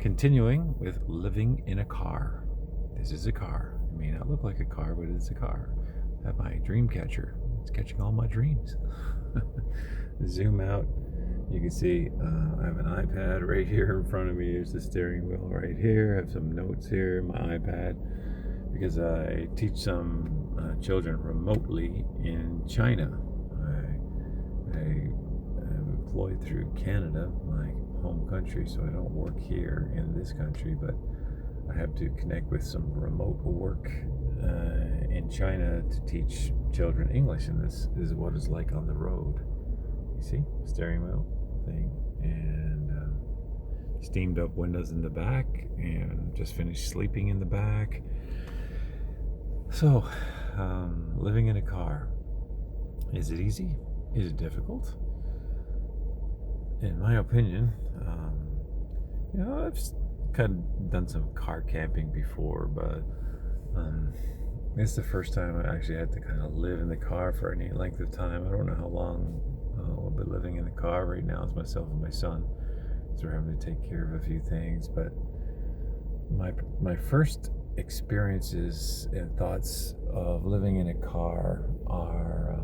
Continuing with living in a car. This is a car. It may not look like a car, but it's a car. I have my dream catcher. It's catching all my dreams. Zoom out. You can see I have an iPad right here in front of me. There's the steering wheel right here. I have some notes here in my iPad because I teach some children remotely in China. I am employed through Canada, my home country, so I don't work here in this country, but I have to connect with some remote work in China to teach children English, and this is what it's like on the road. You see, steering wheel thing, and steamed up windows in the back, and just finished sleeping in the back. So, living in a car, is it easy? Is it difficult? In my opinion, I've kind of done some car camping before, but it's the first time I actually had to kind of live in the car for any length of time. I don't know how long I'll be living in the car. Right now it's myself and my son, so we're having to take care of a few things. But my first experiences and thoughts of living in a car are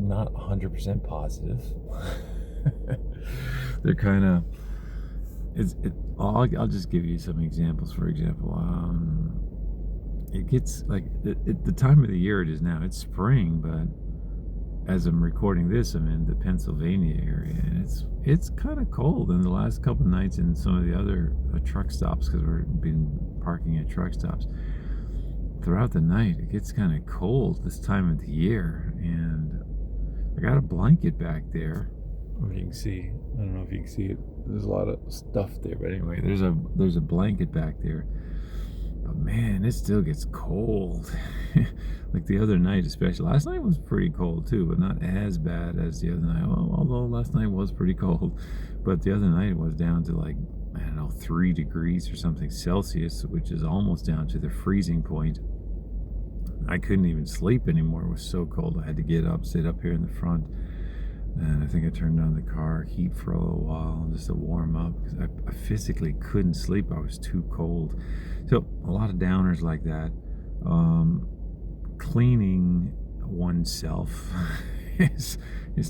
not 100% positive. They're kind of I'll just give you some examples. For example, it gets like the time of the year it is now. It's spring, but as I'm recording this, I'm in the Pennsylvania area, and it's kind of cold. And the last couple of nights in some of the other truck stops, because we've been parking at truck stops throughout the night, it gets kind of cold this time of the year. And I got a blanket back there. If you can see, I don't know if you can see it. There's a lot of stuff there, but anyway, there's a blanket back there. But man, it still gets cold. Like the other night, especially. Last night was pretty cold too, but not as bad as the other night. Well, although last night was pretty cold, but the other night it was down to like, I don't know, 3 degrees or something Celsius, which is almost down to the freezing point. I couldn't even sleep anymore. It was so cold. I had to get up, sit up here in the front, and I think I turned on the car heat for a little while just to warm up, because I physically couldn't sleep. I was too cold. So a lot of downers like that. Cleaning oneself is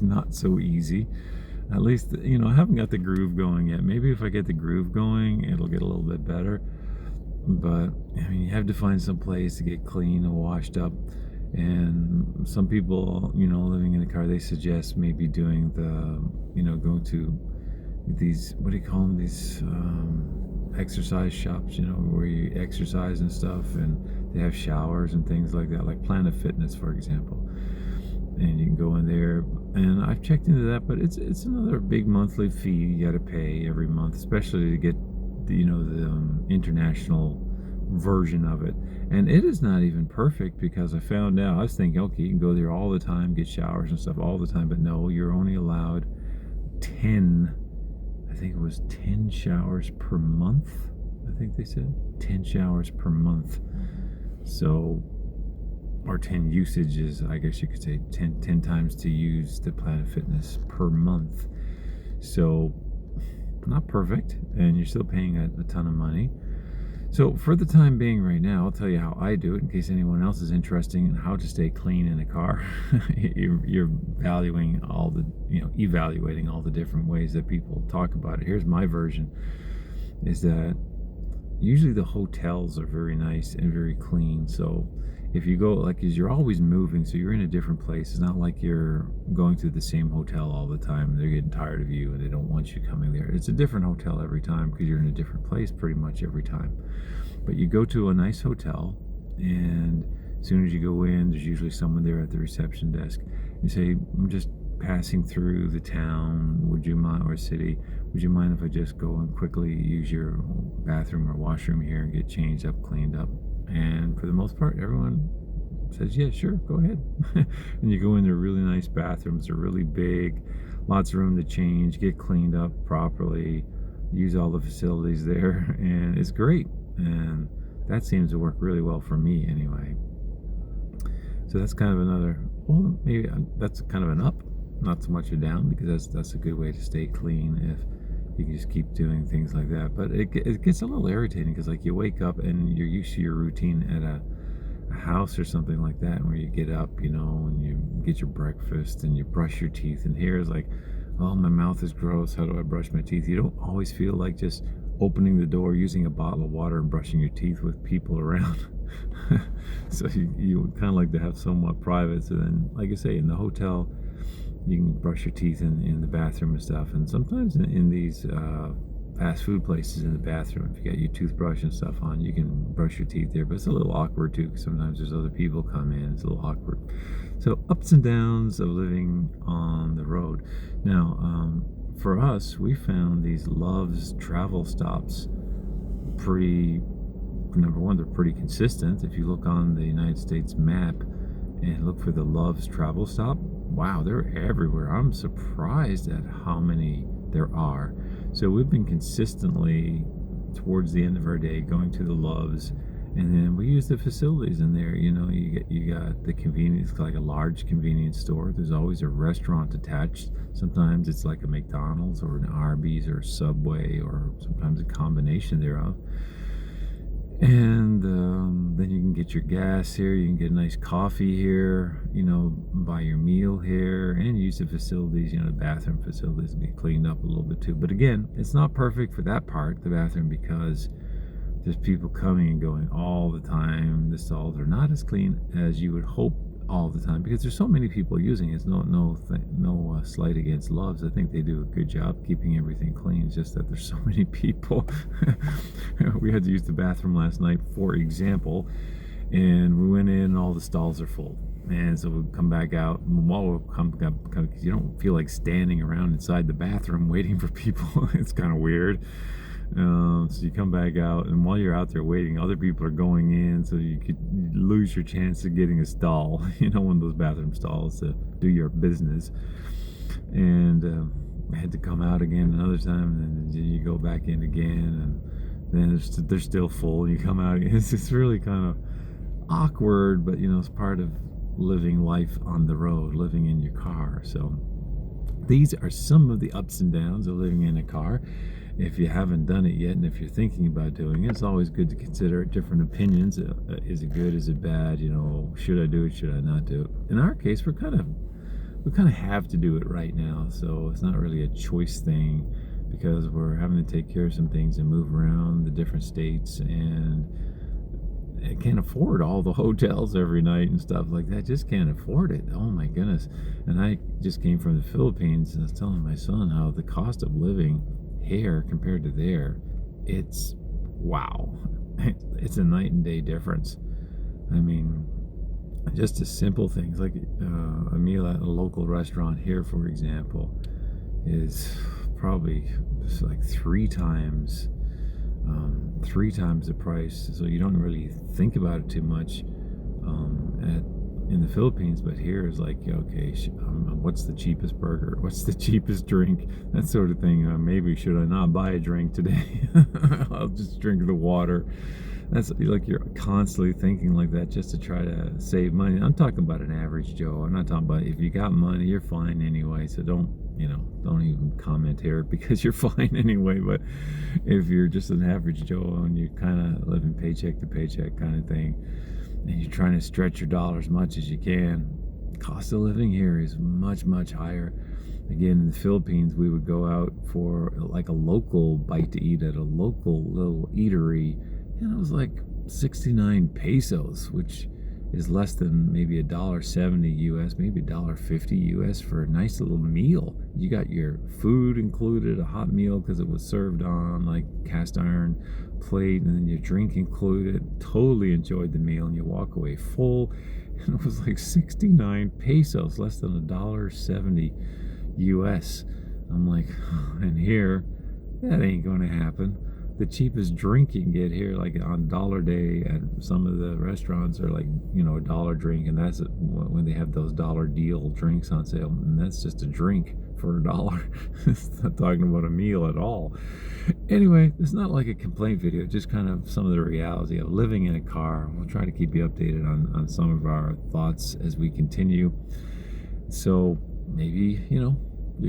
not so easy. At least, I haven't got the groove going yet. Maybe if I get the groove going, it'll get a little bit better. But I mean, you have to find some place to get clean and washed up. And some people, living in a car, they suggest maybe doing going to these, what do you call them? These exercise shops, where you exercise and stuff, and they have showers and things like that, like Planet Fitness, for example. And you can go in there, and I've checked into that, but it's another big monthly fee you got to pay every month, especially to get the international version of it. And it is not even perfect, because I found out, I was thinking, okay, you can go there all the time, get showers and stuff all the time, but no, you're only allowed 10 showers per month. I think they said 10 showers per month. So, or 10 usages, I guess you could say 10 times to use the Planet Fitness per month. So not perfect, and you're still paying a ton of money. So for the time being right now, I'll tell you how I do it in case anyone else is interested in how to stay clean in a car. You're evaluating all the different ways that people talk about it. Here's my version, is that usually the hotels are very nice and very clean. So if you go, because you're always moving, so you're in a different place. It's not like you're going to the same hotel all the time. They're getting tired of you and they don't want you coming there. It's a different hotel every time, because you're in a different place pretty much every time. But you go to a nice hotel, and as soon as you go in, there's usually someone there at the reception desk. You say, I'm just passing through the town, would you mind, or city, would you mind if I just go and quickly use your bathroom or washroom here and get changed up, cleaned up? And for the most part, everyone says, yeah, sure, go ahead. And you go in, they're really nice bathrooms, they're really big, lots of room to change, get cleaned up properly, use all the facilities there, and it's great. And that seems to work really well for me anyway. So that's kind of another, well, maybe that's kind of an up, not so much a down, because that's a good way to stay clean if you can just keep doing things like that. But it gets a little irritating because like you wake up and you're used to your routine at a house or something like that, where you get up, and you get your breakfast and you brush your teeth. And here is like, oh, my mouth is gross. How do I brush my teeth? You don't always feel like just opening the door, using a bottle of water, and brushing your teeth with people around. So you kind of like to have somewhat private. So then, like I say, in the hotel, you can brush your teeth in the bathroom and stuff. And sometimes in these fast food places, in the bathroom, if you got your toothbrush and stuff on, you can brush your teeth there. But it's a little awkward too, because sometimes there's other people come in. It's a little awkward. So ups and downs of living on the road. Now, for us, we found these Love's travel stops pretty. Number one, they're pretty consistent. If you look on the United States map and look for the Love's travel stop, wow, they're everywhere. I'm surprised at how many there are. So we've been consistently, towards the end of our day, going to the Love's, and then we use the facilities in there. You got the convenience, like a large convenience store. There's always a restaurant attached. Sometimes it's like a McDonald's or an Arby's or a Subway, or sometimes a combination thereof. And then you can get your gas here. You can get a nice coffee here, buy your meal here, and use the facilities, the bathroom facilities, and get cleaned up a little bit too. But again, it's not perfect for that part, the bathroom, because there's people coming and going all the time. The stalls are not as clean as you would hope all the time, because there's so many people using it. It's no slight against Love's. I think they do a good job keeping everything clean. It's just that there's so many people. We had to use the bathroom last night, for example, and we went in and all the stalls are full. And so we'll come back out, and while we'll come, because you don't feel like standing around inside the bathroom waiting for people. It's kind of weird. So you come back out, and while you're out there waiting, other people are going in, so you could lose your chance of getting a stall, one of those bathroom stalls to do your business. And I had to come out again another time, and then you go back in again, and then they're still full. You come out, it's really kind of awkward, but it's part of living life on the road, living in your car. So these are some of the ups and downs of living in a car. If you haven't done it yet, and if you're thinking about doing it, it's always good to consider different opinions. Is it good? Is it bad? Should I do it? Should I not do it? In our case, we kind of have to do it right now. So it's not really a choice thing, because we're having to take care of some things and move around the different states, and I can't afford all the hotels every night and stuff like that. Just can't afford it. Oh my goodness. And I just came from the Philippines, and I was telling my son how the cost of living here compared to there, it's wow. It's a night and day difference. I mean, just the simple things like a meal at a local restaurant here, for example, is probably just like three times the price. So you don't really think about it too much in the Philippines, but here is like, okay, what's the cheapest burger? What's the cheapest drink? That sort of thing. Maybe should I not buy a drink today? I'll just drink the water. That's like, you're constantly thinking like that just to try to save money. I'm talking about an average Joe. I'm not talking about, if you got money, you're fine anyway. So don't even comment here, because you're fine anyway. But if you're just an average Joe and you're kind of living paycheck to paycheck kind of thing, and you're trying to stretch your dollar as much as you can, cost of living here is much, much higher. Again, in the Philippines, we would go out for like a local bite to eat at a local little eatery, and it was like 69 pesos, which is less than maybe $1.70 US, maybe $1.50 US for a nice little meal. You got your food included, a hot meal because it was served on like cast iron plate, and then your drink included. Totally enjoyed the meal, and you walk away full. And it was like 69 pesos, less than $1.70 US. I'm like, and here, that ain't going to happen. The cheapest drink you can get here, like on Dollar Day at some of the restaurants, are like, a dollar drink, and that's when they have those dollar deal drinks on sale, and that's just a drink for $1. It's not talking about a meal at all. Anyway, it's not like a complaint video, just kind of some of the reality of living in a car. We'll try to keep you updated on some of our thoughts as we continue. So maybe, you're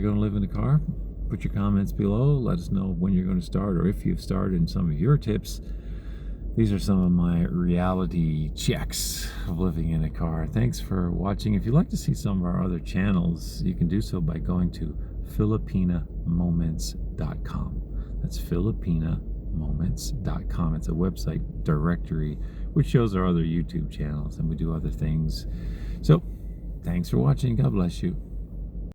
going to live in a car. Put your comments below. Let us know when you're going to start or if you've started and some of your tips. These are some of my reality checks of living in a car. Thanks for watching. If you'd like to see some of our other channels, you can do so by going to filipinamoments.com. That's filipinamoments.com. It's a website directory which shows our other YouTube channels, and we do other things. So, thanks for watching. God bless you.